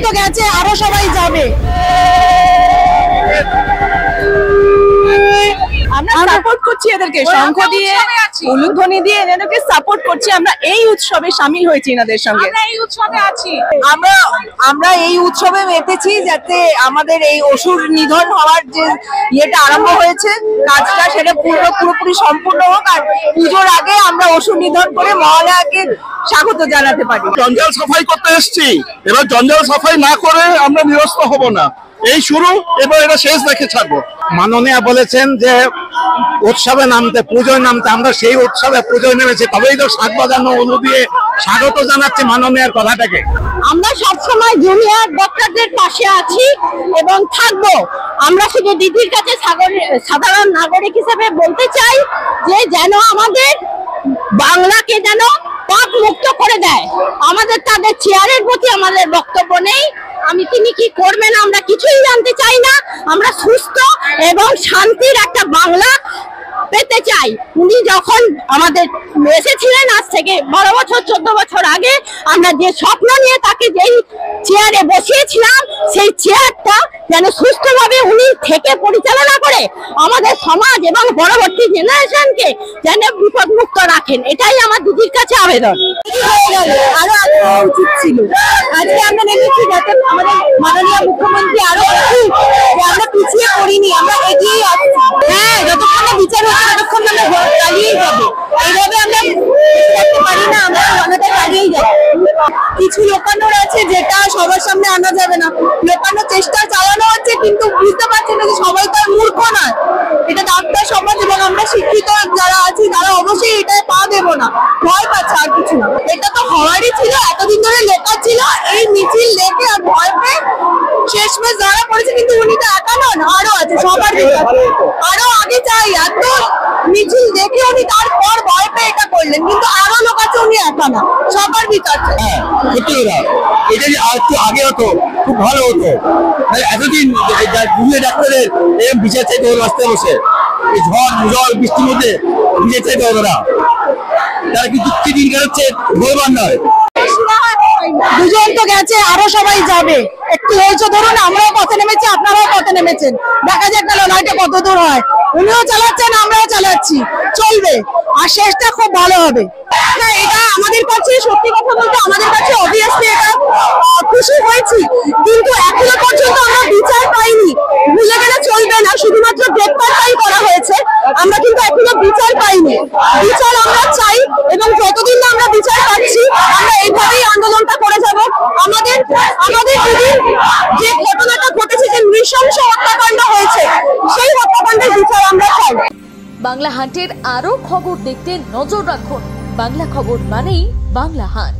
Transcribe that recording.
তো গেছে, আরো সবাই যাবে। আমরা সাপোর্ট করছি এদেরকে, শঙ্খ দিয়ে উলুধ্বনি দিয়ে এদেরকে সাপোর্ট করছি। আমরা এই উৎসবে শামিল হয়েছি এনাদের সঙ্গে, আমরা এই উৎসবে আছি। আমরা এই উৎসবে মেতেছি যাতে আমাদের এই অসুর নিধন হওয়ার যে ইয়েটা আরম্ভ হয়েছে কাজটা, সেটা পুরোপুরি সম্পূর্ণ হোক, আর পুজোর আগে আমরা অসুর নিধন করে মহালয়াকে স্বাগত জানাতে পারি। জঞ্জাল সাফাই করতে এসেছি, এবার জঞ্জাল সাফাই না করে আমরা নিরস্ত হব না। এই শুরু, এবার এটা শেষ দেখে ছাড়বো। মাননীয়া বলেছেন যে উৎসবে নামতে, পুজোয় নামতে, আমরা সেই উৎসবে পুজোয় নেমেছি, তবেই তো শাক বাজানো উলু দিয়ে স্বাগত জানাচ্ছি মাননীয়ার কথাটাকে। আমরা সবসময় জুনিয়র ডক্টরদের পাশে আছি এবং থাকবো। আমরা শুধু দিদির কাছে সাধারণ নাগরিক হিসেবে বলতে চাই যে যেন আমাদের বাংলাকে যেন পাপ মুক্ত করে দেয়। আমাদের তাদের চেয়ারের প্রতি আমাদের বক্তব্য নেই। তিনি কি করবেন আমরা কিছুই জানতে চাই না। আমরা সুস্থ এবং শান্তির একটা বাংলা পেতে চাই। উনি যখন আমাদের এসেছিলেন আজ থেকে 12 বছর 14 বছর আগে, আমরা যে স্বপ্ন নিয়ে তাকে যেই চেয়ারে বসিয়েছিলাম, সেই চেয়ারটা যেন সুস্থভাবে উনি থেকে পরিচালনা করে আমাদের সমাজ এবং পরবর্তী জেনারেশনকে যেন বিপদমুক্ত রাখেন, এটাই আমার দিদির কাছে আবেদন। আরো উচিত ছিল, আজকে আমরা নেমেছি যাতে আমাদের মাননীয় মুখ্যমন্ত্রী আরো আমরা পিছিয়ে পড়িনি, আমরা এগিয়ে আসছি। হ্যাঁ, যতক্ষণ না বিচার হচ্ছে ততক্ষণ আমরা চালিয়েই যাবো। এইভাবে আমরা করতে পারি না, আমরা অনেকটা চালিয়েই যাবো। কিছু লোকানোর আছে যেটা সবার সামনে আনা যাবে না, লোকানোর চেষ্টা চালানো হচ্ছে, কিন্তু বুঝতে পারছি না যে সবাই তো মূর্খ নয়। এটা ডাক্তার সমাজ এবং আমরা শিক্ষিত যারা আছি তারা অবশ্যই এটাই পা দেবো না, ভয় পাচ্ছে, আর কিছু না। এটা তো হওয়ারই ছিল, এতদিন ধরে লেখা ছিল। এই মিছিল দেখে আর ভয় পেয়ে শেষমেশ ধরা পড়েছে, কিন্তু উনি তো একা নন, আরো আছে, সবার আরো আগে চাই। এত মিছিল দেখে উনি তারপর ভয় পেয়ে এটা করলেন, কিন্তু আরো লোক আছে, উনি একা না, সবার বিচার চাই। এটা যে একটু আগে হতো খুব ভালো হতো। এতদিন ডাক্তারের এরকম বিচার চাইতে হলো রাস্তায় বসে, এই ঝড় বৃষ্টির মধ্যে বিচার চাইতে হলো না। তারা কি যুক্তি দিন কাটাচ্ছে, ভগবান নয়। দুজন তো গেছে, আরো সবাই যাবে। একটু হয়েছে ধরুন, আমরাও পথে নেমেছি, আপনারাও পথে নেমেছেন, দেখা যাক না লড়াইটা কত দূর হয়। উনিও চালাচ্ছেন, আমরাও চালাচ্ছি, চলবে, আর শেষটা খুব ভালো হবে। এটা আমাদের কাছে, সত্যি কথা বলতে আমাদের কাছে অবভিয়াসলি এটা খুশি হয়েছি, কিন্তু এখনো পর্যন্ত আমরা বিচার পাইনি। ভুলে গেলে চলবে না, শুধুমাত্র গ্রেপ্তারটাই করা হয়েছে, আমরা কিন্তু এখনো বিচার পাইনি। বিচার আমরা চাই, এবং যতদিন না আমরা বিচার পাচ্ছি আমরা এইভাবেই আন্দোলনটা করে যাব। আমাদের দিদির যে ঘটনাটা ঘটেছে, যে নৃশংস হত্যাকাণ্ড হয়েছে, সেই হত্যাকাণ্ডের বিচার আমরা চাই। বাংলা হান্টের আরো খবর দেখতে নজর রাখুন। বাংলা খবর মানেই বাংলা হান্ট।